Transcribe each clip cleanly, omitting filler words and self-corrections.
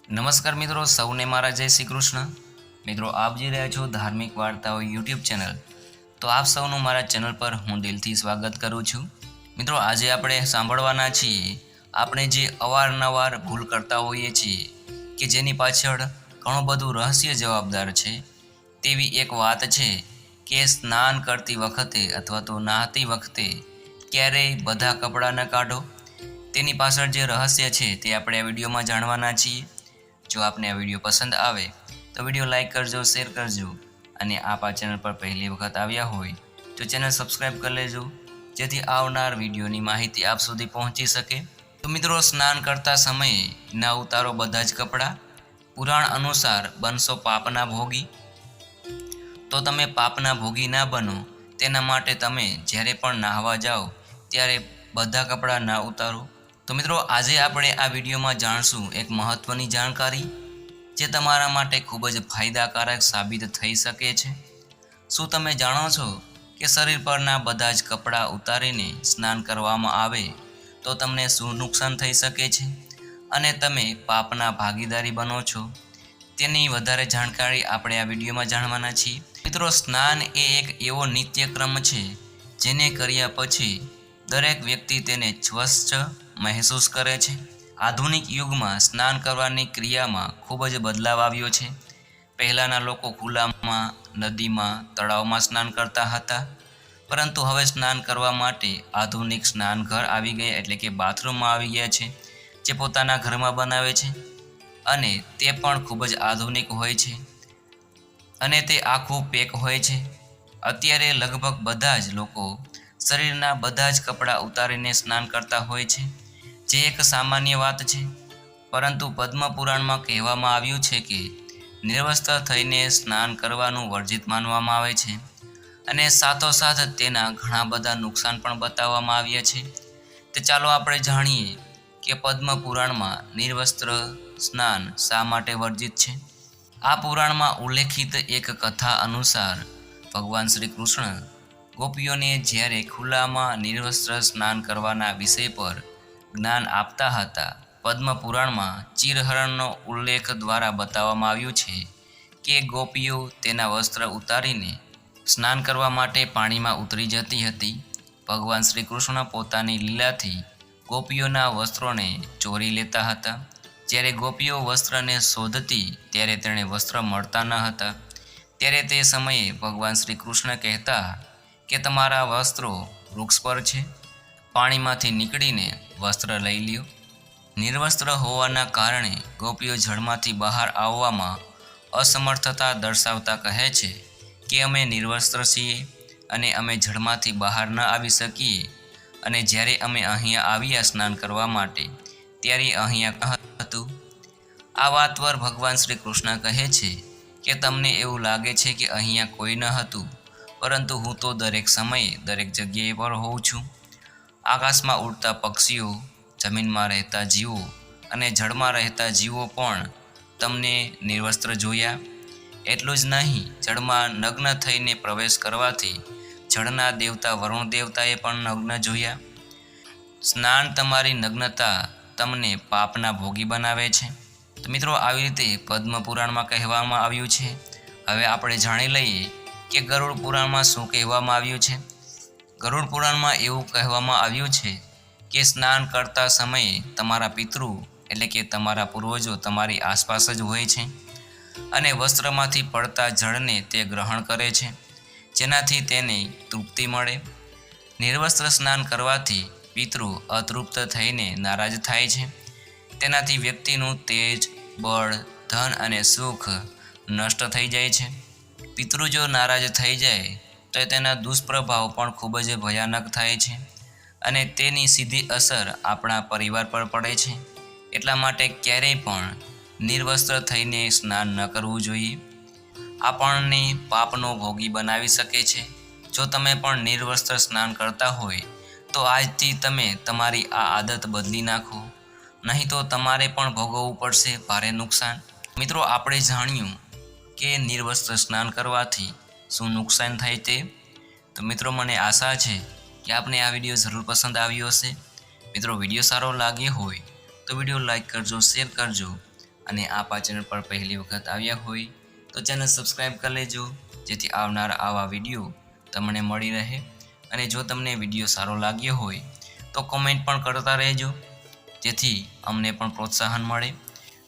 નમસ્કાર મિત્રો, સૌને મારા જય શ્રી કૃષ્ણ। મિત્રો, આપ જોઈ રહ્યા છો ધાર્મિક વાર્તાઓ યુટ્યુબ ચેનલ। તો આપ સૌનું મારા ચેનલ પર હું દિલથી સ્વાગત કરું છું। મિત્રો, આજે આપણે સાંભળવાના છીએ આપણે જે અવારનવાર ભૂલ કરતા હોઈએ છીએ કે જેની પાછળ ઘણું બધું રહસ્ય જવાબદાર છે તેવી એક વાત છે કે સ્નાન કરતી વખતે અથવા તો નહાતી વખતે ક્યારેય બધા કપડાં ન કાઢો। તેની પાછળ જે રહસ્ય છે તે આપણે આ વિડીયોમાં જાણવાના છીએ। જો આપને આ વિડીયો પસંદ આવે તો વિડીયો લાઈક કરજો, શેર કરજો અને આપ આ ચેનલ પર પહેલી વખત આવ્યા હોય તો ચેનલ સબસ્ક્રાઈબ કરી લેજો જેથી આવનાર વિડીયોની માહિતી આપ સુધી પહોંચી શકે। તો મિત્રો, સ્નાન કરતા સમયે ના ઉતારો બધા જ કપડાં। પુરાણ અનુસાર બનશો પાપના ભોગી। તો તમે પાપના ભોગી ના બનો તેના માટે તમે જ્યારે પણ નાહવા જાઓ ત્યારે બધા કપડાં ના ઉતારો। તો મિત્રો, આજે આપણે આ વિડીયોમાં જાણશું એક મહત્વની જાણકારી જે તમારા માટે ખૂબ જ ફાયદાકારક સાબિત થઈ શકે છે। શું તમે જાણો છો કે શરીર પરના બધા જ કપડાં ઉતારીને સ્નાન કરવામાં આવે તો તમને શું નુકસાન થઈ શકે છે અને તમે પાપના ભાગીદારી બનો છો? તેની વધારે જાણકારી આપણે આ વિડીયોમાં જાણવાના છીએ। મિત્રો, સ્નાન એ એક એવો નિત્યક્રમ છે જેને કર્યા પછી દરેક વ્યક્તિ તેને સ્વચ્છ મહેસૂસ કરે છે। આધુનિક યુગમાં સ્નાન કરવાની ક્રિયામાં ખૂબ જ બદલાવ આવ્યો છે। પહેલાંના લોકો ખુલ્લામાં, નદીમાં, તળાવમાં સ્નાન કરતા હતા, પરંતુ હવે સ્નાન કરવા માટે આધુનિક સ્નાનઘર આવી ગયા એટલે કે બાથરૂમમાં આવી ગયા છે જે પોતાના ઘરમાં બનાવે છે અને તે પણ ખૂબ જ આધુનિક હોય છે અને તે આખું પેક હોય છે। અત્યારે લગભગ બધા જ લોકો શરીરના બધા જ કપડાં ઉતારીને સ્નાન કરતા હોય છે જે એક સામાન્ય વાત છે, પરંતુ પદ્મ પુરાણમાં કહેવામાં આવ્યું છે કે નિર્વસ્ત્ર થઈને સ્નાન કરવાનું વર્જિત માનવામાં આવે છે અને સાથોસાથ તેના ઘણા બધા નુકસાન પણ બતાવવામાં આવ્યા છે। તો ચાલો આપણે જાણીએ કે પદ્મ પુરાણમાં નિર્વસ્ત્ર સ્નાન શા માટે વર્જિત છે। આ પુરાણમાં ઉલ્લેખિત એક કથા અનુસાર ભગવાન શ્રી કૃષ્ણ ગોપીઓને જ્યારે ખુલ્લામાં નિર્વસ્ત્ર સ્નાન કરવાના વિષય પર જ્ઞાન આપતા હતા। પદ્મ પુરાણમાં ચિરહરણનો ઉલ્લેખ દ્વારા બતાવવામાં આવ્યું છે કે ગોપીઓ તેના વસ્ત્ર ઉતારીને સ્નાન કરવા માટે પાણીમાં ઉતરી જતી હતી। ભગવાન શ્રી કૃષ્ણ પોતાની લીલાથી ગોપીઓના વસ્ત્રોને ચોરી લેતા હતા। જ્યારે ગોપીઓ વસ્ત્રને શોધતી ત્યારે તેણે વસ્ત્ર મળતા ન હતા। ત્યારે તે સમયે ભગવાન શ્રી કૃષ્ણ કહેતા કે તમારા વસ્ત્રો વૃક્ષ પર છે, પાણીમાંથી નીકળીને વસ્ત્ર લઈ લ્યો। નિર્વસ્ત્ર હોવાના કારણે ગોપીઓ જળમાંથી બહાર આવવામાં અસમર્થતા દર્શાવતા કહે છે કે અમે નિર્વસ્ત્ર છીએ અને અમે જળમાંથી બહાર ન આવી શકીએ અને જ્યારે અમે અહીંયા આવ્યા સ્નાન કરવા માટે ત્યારે અહીંયા હતું। આ વાત પર ભગવાન શ્રી કૃષ્ણ કહે છે કે તમને એવું લાગે છે કે અહીંયા કોઈ ન હતું, પરંતુ હું તો દરેક સમયે દરેક જગ્યાએ પર હોઉં છું। આકાશમાં ઉડતા પક્ષીઓ, જમીનમાં રહેતા જીવો અને જળમાં રહેતા જીવો પણ તમને નિર્વસ્ત્ર જોયા। એટલું જ નહીં, જળમાં નગ્ન થઈને પ્રવેશ કરવાથી જળના દેવતા વરુણ દેવતાએ પણ નગ્ન જોયા। સ્નાન તમારી નગ્નતા તમને પાપના ભોગી બનાવે છે। તો મિત્રો, આવી રીતે પદ્મ પુરાણમાં કહેવામાં આવ્યું છે। હવે આપણે જાણી લઈએ કે ગરુડ પુરાણમાં શું કહેવામાં આવ્યું છે। ગરુડ પુરાણમાં એવું કહેવામાં આવ્યું છે કે સ્નાન કરતા સમયે તમારા પિતૃ એટલે કે તમારા પૂર્વજો તમારી આસપાસ જ હોય છે અને વસ્ત્રમાંથી પડતા જળને તે ગ્રહણ કરે છે, જેનાથી તેને તૃપ્તિ મળે। નિર્વસ્ત્ર સ્નાન કરવાથી પિતૃ અતૃપ્ત થઈને નારાજ થાય છે। તેનાથી વ્યક્તિનું તેજ, બળ, ધન અને સુખ નષ્ટ થઈ જાય છે। પિતૃ જો નારાજ થઈ જાય તો તેના દુષ્પ્રભાવ પણ ખૂબ જ ભયાનક થાય છે અને તેની સીધી અસર આપણા પરિવાર પર પડે છે। એટલા માટે ક્યારેય પણ નિર્વસ્ત્ર થઈને સ્નાન ન કરવું જોઈએ। આપણને પાપનો ભોગી બનાવી શકે છે। જો તમે પણ નિર્વસ્ત્ર સ્નાન કરતા હોય તો આજથી તમે તમારી આ આદત બદલી નાખો, નહીં તો તમારે પણ ભોગવવું પડશે ભારે નુકસાન। મિત્રો, આપણે જાણ્યું કે નિર્વસ્ત્ર સ્નાન કરવાથી શું નુકસાન થાય તે। તો મિત્રો, મને આશા છે કે આપને આ વિડીયો જરૂર પસંદ આવ્યો હશે। મિત્રો, વિડીયો સારો લાગ્યો હોય તો વિડીયો લાઈક કરજો, શેર કરજો અને આપ આ ચેનલ પર પહેલી વખત આવ્યા હોય તો ચેનલ સબસ્ક્રાઈબ કરી લેજો, જેથી આવનાર આવા વિડીયો તમને મળી રહે. અને જો તમને વિડીયો સારો લાગ્યો હોય તો કોમેન્ટ પણ કરતા રહેજો, જેથી અમને પણ પ્રોત્સાહન મળે.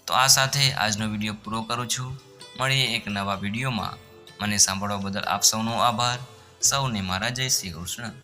તો આ સાથે આજનો વિડીયો પૂરો કરું છું. મળીએ એક નવા વિડીયોમાં. મને સાંભળવા બદલ આપ સૌનો આભાર. સૌને મારા જય શ્રી કૃષ્ણ.